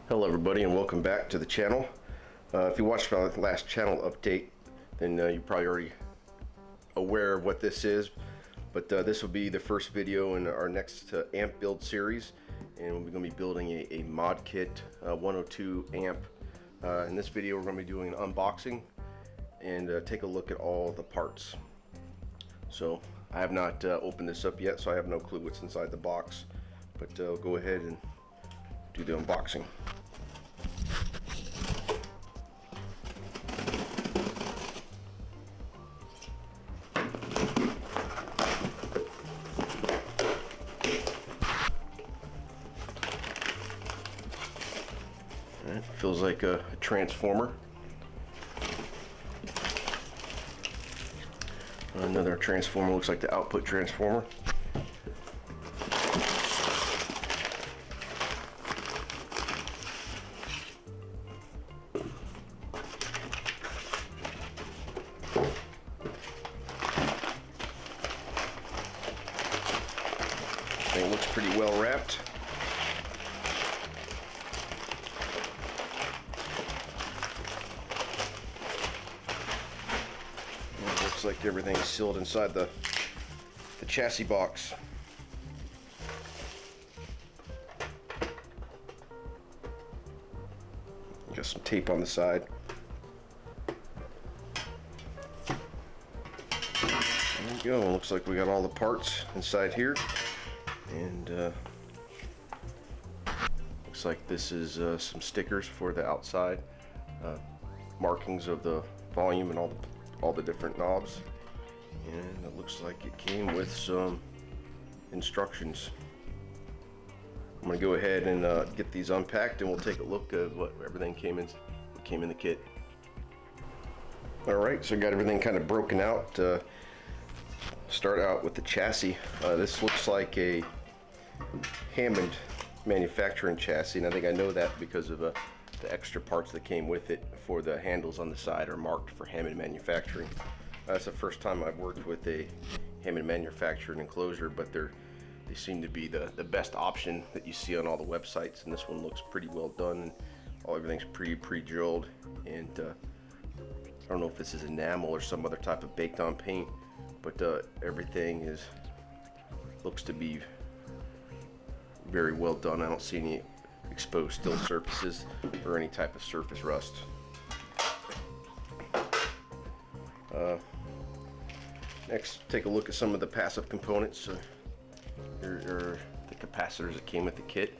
Hello everybody and welcome back to the channel. If you watched my last channel update, then you're probably already aware of what this is, but this will be the first video in our next amp build series, and we're going to be building a ModKit 102 amp. In this video we're going to be doing an unboxing and take a look at all the parts. So I have not opened this up yet, so I have no clue what's inside the box, but I'll go ahead and do the unboxing. It feels like a transformer. Another transformer, looks like the output transformer. Thing looks pretty well wrapped. Looks like everything's sealed inside the chassis box. Got some tape on the side. There we go. Looks like we got all the parts inside here, and looks like this is some stickers for the outside, markings of the volume and all the different knobs, and it looks like it came with some instructions. I'm going to go ahead and get these unpacked, and we'll take a look at what everything came in the kit. Alright, so I got everything kind of broken out. Start out with the chassis. This looks like a Hammond manufacturing chassis, and I think I know that because of the extra parts that came with it for the handles on the side are marked for Hammond manufacturing. That's the first time I've worked with a Hammond manufactured enclosure, but they seem to be the best option that you see on all the websites, and this one looks pretty well done. Everything's pretty pre-drilled, and I don't know if this is enamel or some other type of baked on paint, but everything looks to be very well done. I don't see any exposed steel surfaces or any type of surface rust. Next, take a look at some of the passive components. Here are the capacitors that came with the kit.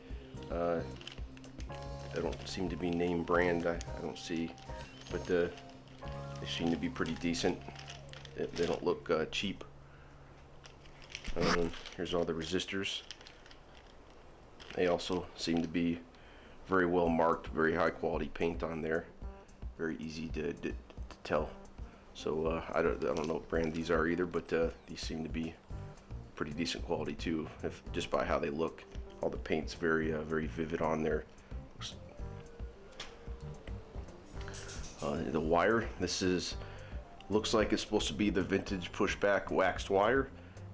They don't seem to be name brand, I don't see, but they seem to be pretty decent. They don't look cheap. Here's all the resistors. They also seem to be very well marked, very high quality paint on there, very easy to tell. So I don't know what brand these are either, but these seem to be pretty decent quality too, just by how they look. All the paint's very vivid on there. The wire, looks like it's supposed to be the vintage pushback waxed wire,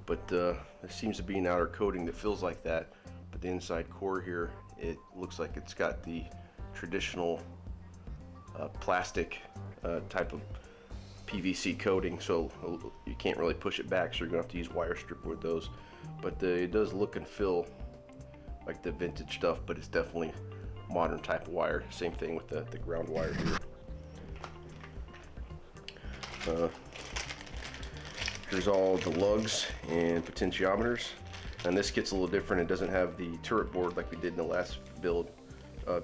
but there seems to be an outer coating that feels like that. But the inside core here, it looks like it's got the traditional plastic type of PVC coating, so you can't really push it back, so you're gonna have to use wire strip with those. But it does look and feel like the vintage stuff, but it's definitely modern type of wire. Same thing with the ground wire here. Here's all the lugs and potentiometers, and this kit's a little different. It doesn't have the turret board like we did in the last build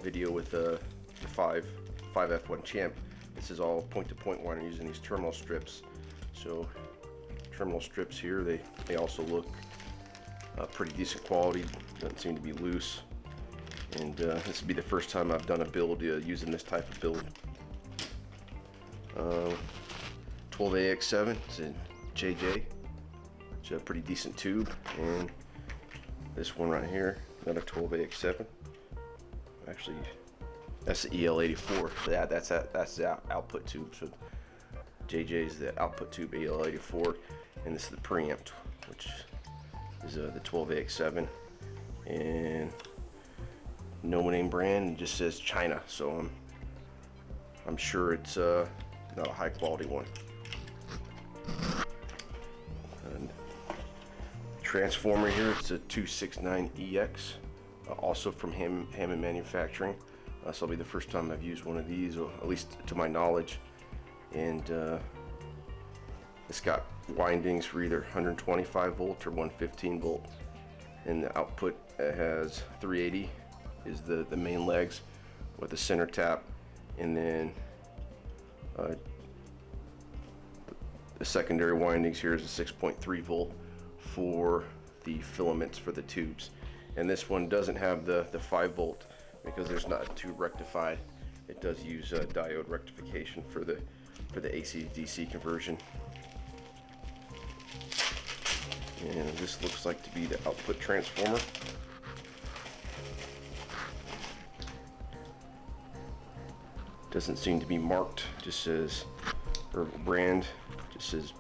video with the 5F1 Champ. This is all point-to-point wire using these terminal strips. So terminal strips here, they also look pretty decent quality. Doesn't seem to be loose. And this will be the first time I've done a build using this type of build. 12AX7, it's a JJ. It's a pretty decent tube. And this one right here, another 12AX7. Actually, that's the EL84. So yeah, that's the output tube. So JJ is the output tube AL84, and this is the preamp, which is the 12AX7, and no name brand, just says China, so I'm sure it's not a high quality one. And transformer here, it's a 269EX, also from Hammond Manufacturing. This will be the first time I've used one of these, or at least to my knowledge. And it's got windings for either 125 volt or 115 volt. And the output has 380 is the main legs with a center tap, and then the secondary windings here is a 6.3 volt for the filaments for the tubes. And this one doesn't have the 5 volt because there's not a tube rectified. It does use diode rectification for the AC to DC conversion. And this looks like to be the output transformer. Doesn't seem to be marked, just says, or brand, just says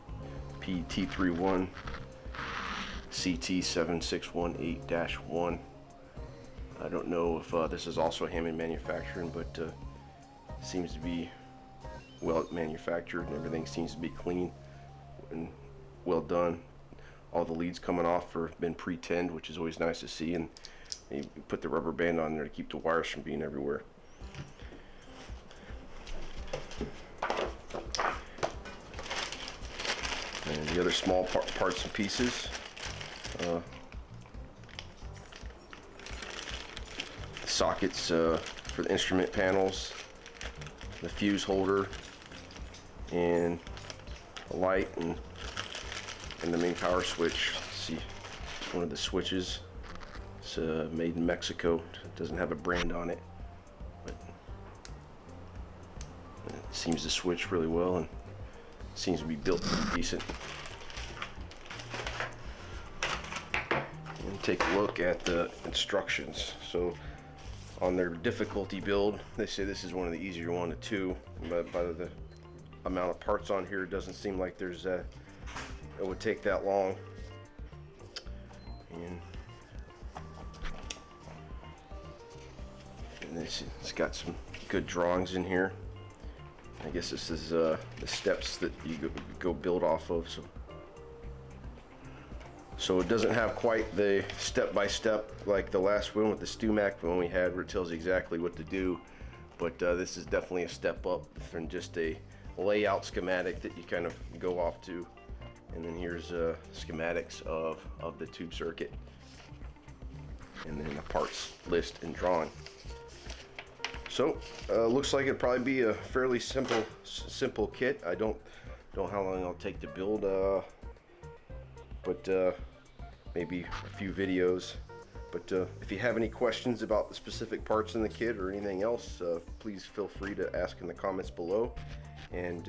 PT31 CT7618-1. I don't know if this is also Hammond Manufacturing, but seems to be well manufactured, and everything seems to be clean and well done. All the leads coming off have been pre-tinned, which is always nice to see, and you put the rubber band on there to keep the wires from being everywhere. And the other small parts and pieces, sockets for the instrument panels, the fuse holder, and a light, and the main power switch. Let's see, one of the switches. It's made in Mexico. It doesn't have a brand on it, but it seems to switch really well and seems to be built pretty decent. And take a look at the instructions. So on their difficulty build, they say this is one of the easier 1 to 2, but by the amount of parts on here, it doesn't seem like there's it would take that long. And it's got some good drawings in here. I guess this is the steps that you go build off of. So it doesn't have quite the step-by-step like the last one with the StewMac one we had, where it tells you exactly what to do. But this is definitely a step up from just a layout schematic that you kind of go off to. And then here's schematics of the tube circuit, and then the parts list and drawing. So looks like it'd probably be a fairly simple kit. I don't know how long it'll take to build, but maybe a few videos. But if you have any questions about the specific parts in the kit or anything else, please feel free to ask in the comments below. And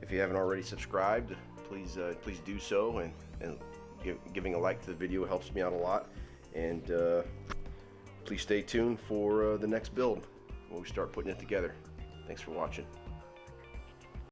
if you haven't already subscribed, please do so, and giving a like to the video helps me out a lot. And please stay tuned for the next build when we start putting it together. Thanks for watching.